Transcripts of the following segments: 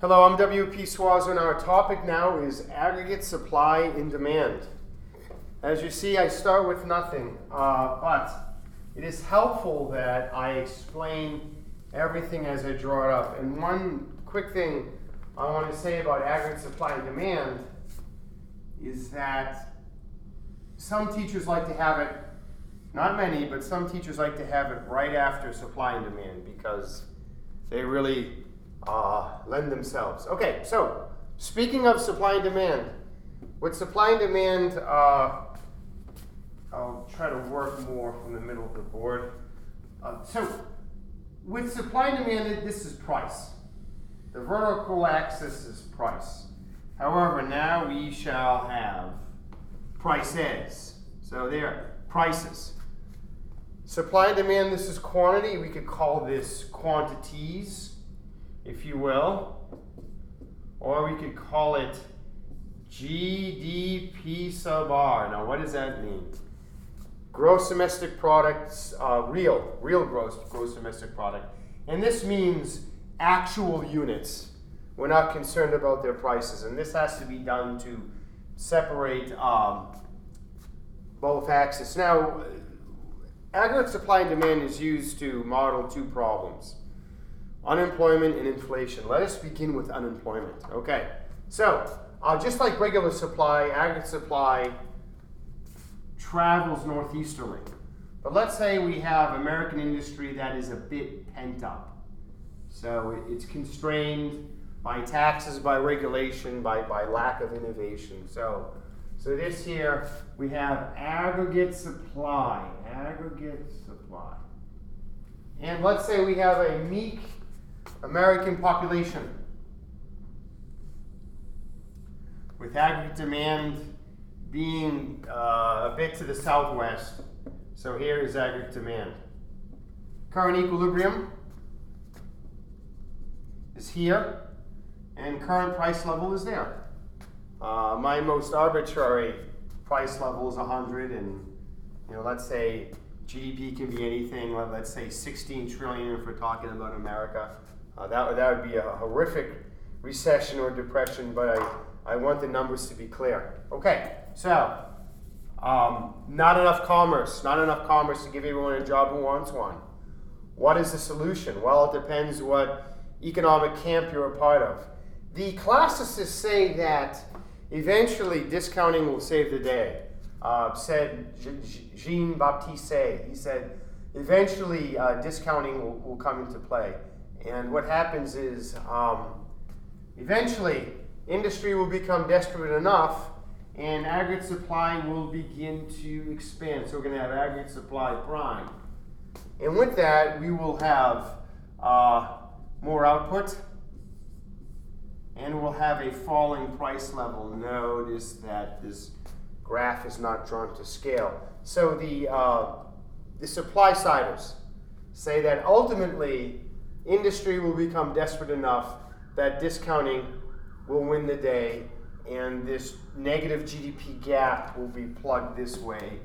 Hello, I'm WP Suazo, and our topic now is aggregate supply and demand. As you see, I start with nothing, but it is helpful that I explain everything as I draw it up. And one quick thing I want to say about aggregate supply and demand is that some teachers like to have it, not many, but some teachers like to have it right after supply and demand because they really lend themselves. Okay, so speaking of supply and demand, with supply and demand, I'll try to work more from the middle of the board. So with supply and demand, this is price. The vertical axis is price. However, now we shall have prices. So there are prices. Supply and demand, this is quantity. We could call this quantities, if you will, or we could call it GDP sub R. Now, what does that mean? Gross domestic products, real gross domestic product. And this means actual units. We're not concerned about their prices. And this has to be done to separate both axes. Now, aggregate supply and demand is used to model two problems: unemployment and inflation. Let us begin with unemployment. Okay, so just like regular supply, aggregate supply travels northeasterly. But let's say we have American industry that is a bit pent up. So it's constrained by taxes, by regulation, by lack of innovation. So this here, we have aggregate supply. And let's say we have a meek American population with aggregate demand being a bit to the southwest. So here is aggregate demand. Current equilibrium is here, and current price level is there. My most arbitrary price level is 100, and let's say GDP can be anything. Let's say 16 trillion if we're talking about America. That would be a horrific recession or depression, but I want the numbers to be clear. Okay, so not enough commerce to give everyone a job who wants one. What is the solution? Well, it depends what economic camp you're a part of. The classicists say that eventually discounting will save the day. Said Jean-Baptiste. He said eventually discounting will come into play. And what happens is eventually industry will become desperate enough and aggregate supply will begin to expand. So we're going to have aggregate supply prime. And with that, we will have more output and we'll have a falling price level. Notice that this graph is not drawn to scale. So the supply siders say that ultimately industry will become desperate enough that discounting will win the day, and this negative GDP gap will be plugged this way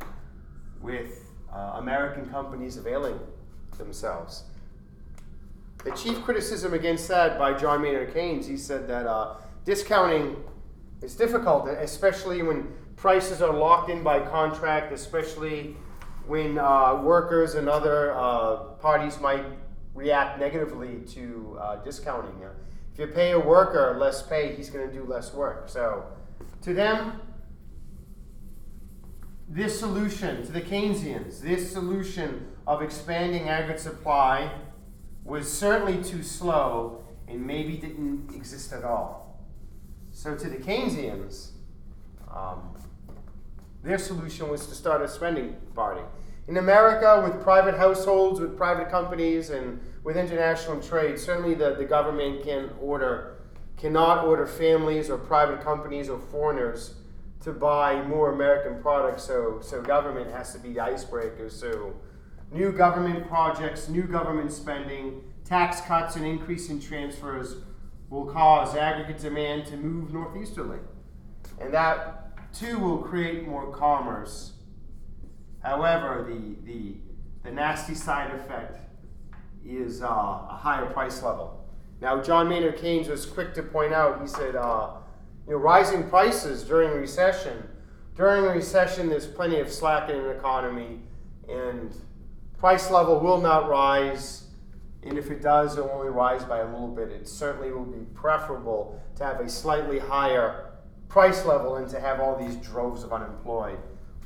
with American companies availing themselves. The chief criticism against that by John Maynard Keynes, he said that discounting is difficult, especially when prices are locked in by contract, especially when workers and other parties might react negatively to discounting. If you pay a worker less pay, he's going to do less work. So to them, this solution, to the Keynesians, this solution of expanding aggregate supply was certainly too slow and maybe didn't exist at all. So to the Keynesians, their solution was to start a spending party. In America, with private households, with private companies, and with international trade, certainly the government cannot order families or private companies or foreigners to buy more American products, so government has to be the icebreaker. So new government projects, new government spending, tax cuts and increase in transfers will cause aggregate demand to move northeasterly. And that too will create more commerce. However, the nasty side effect is a higher price level. Now, John Maynard Keynes was quick to point out, he said, rising prices during a recession. During a recession, there's plenty of slack in an economy, and price level will not rise, and if it does, it will only rise by a little bit. It certainly will be preferable to have a slightly higher price level and to have all these droves of unemployed,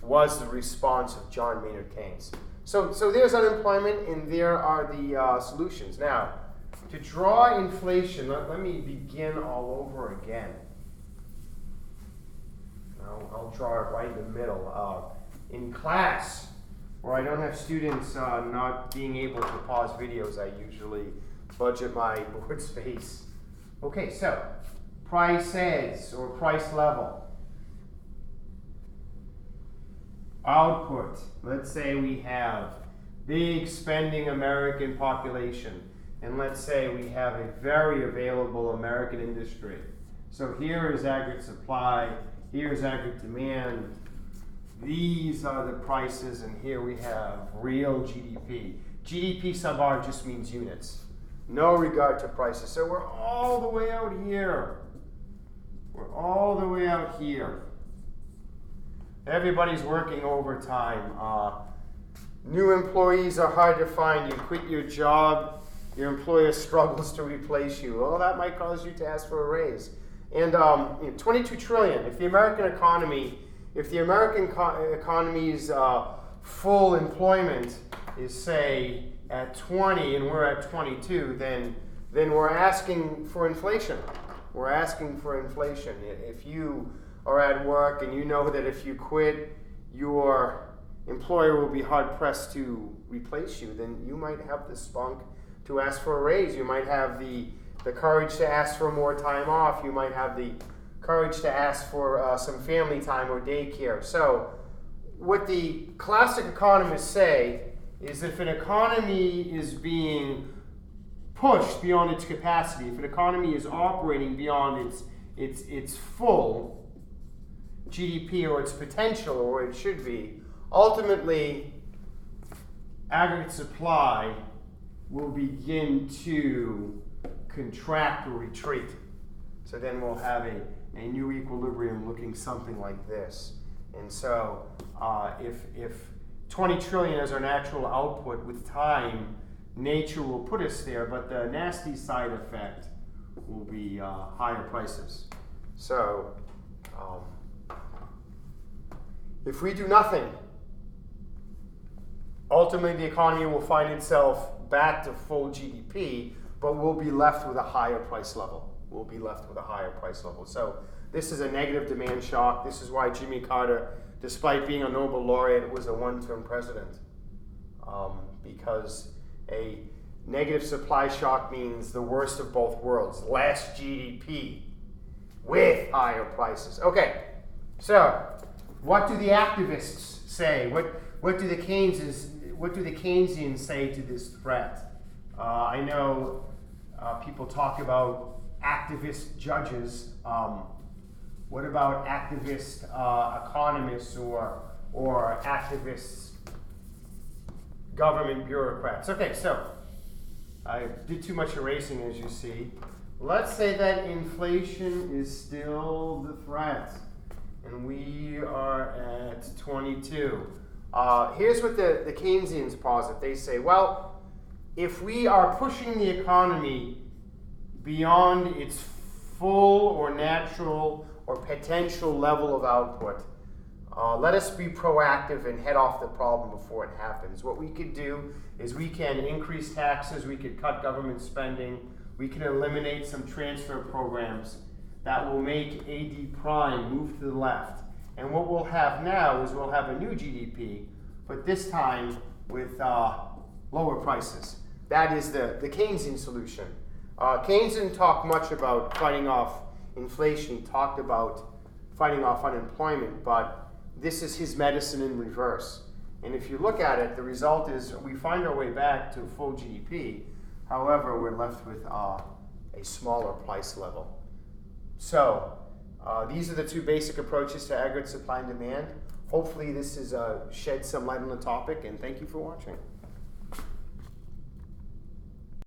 was the response of John Maynard Keynes. So there's unemployment, and there are the solutions. Now, to draw inflation, let me begin all over again. I'll draw it right in the middle. In class, where I don't have students not being able to pause videos, I usually budget my board space. Okay, so prices or price level. Output. Let's say we have big spending American population, and let's say we have a very available American industry. So here is aggregate supply, here's aggregate demand, these are the prices, and here we have real GDP. GDP sub R just means units, no regard to prices. So we're all the way out here. We're all the way out here. Everybody's working overtime. New employees are hard to find. You quit your job, your employer struggles to replace you. Well, that might cause you to ask for a raise. And 22 trillion. If the American economy's full employment is, say, at 20 and we're at 22, then we're asking for inflation. We're asking for inflation. If you are at work and you know that if you quit, your employer will be hard-pressed to replace you, then you might have the spunk to ask for a raise. You might have the courage to ask for more time off. You might have the courage to ask for some family time or daycare. So what the classic economists say is if an economy is being pushed beyond its capacity, if an economy is operating beyond its full GDP or its potential or where it should be, ultimately aggregate supply will begin to contract or retreat. So then we'll have a new equilibrium looking something like this. And so if 20 trillion is our natural output, with time, nature will put us there, but the nasty side effect will be higher prices. So if we do nothing, ultimately the economy will find itself back to full GDP, but we'll be left with a higher price level. We'll be left with a higher price level. So this is a negative demand shock. This is why Jimmy Carter, despite being a Nobel laureate, was a one-term president. Because a negative supply shock means the worst of both worlds, less GDP with higher prices. Okay, so what do the activists say? What do the Keynesians say to this threat? I know people talk about activist judges. What about activist economists or activists, government bureaucrats? Okay, so I did too much erasing, as you see. Let's say that inflation is still the threat, and we are at 22. Here's what the Keynesians posit. They say, well, if we are pushing the economy beyond its full or natural or potential level of output, let us be proactive and head off the problem before it happens. What we could do is we can increase taxes, we could cut government spending, we can eliminate some transfer programs that will make AD prime move to the left. And what we'll have now is we'll have a new GDP, but this time with lower prices. That is the Keynesian solution. Keynes didn't talk much about fighting off inflation. He talked about fighting off unemployment, but this is his medicine in reverse. And if you look at it, the result is we find our way back to full GDP. However, we're left with a smaller price level. So these are the two basic approaches to aggregate supply and demand. Hopefully this has shed some light on the topic, and thank you for watching.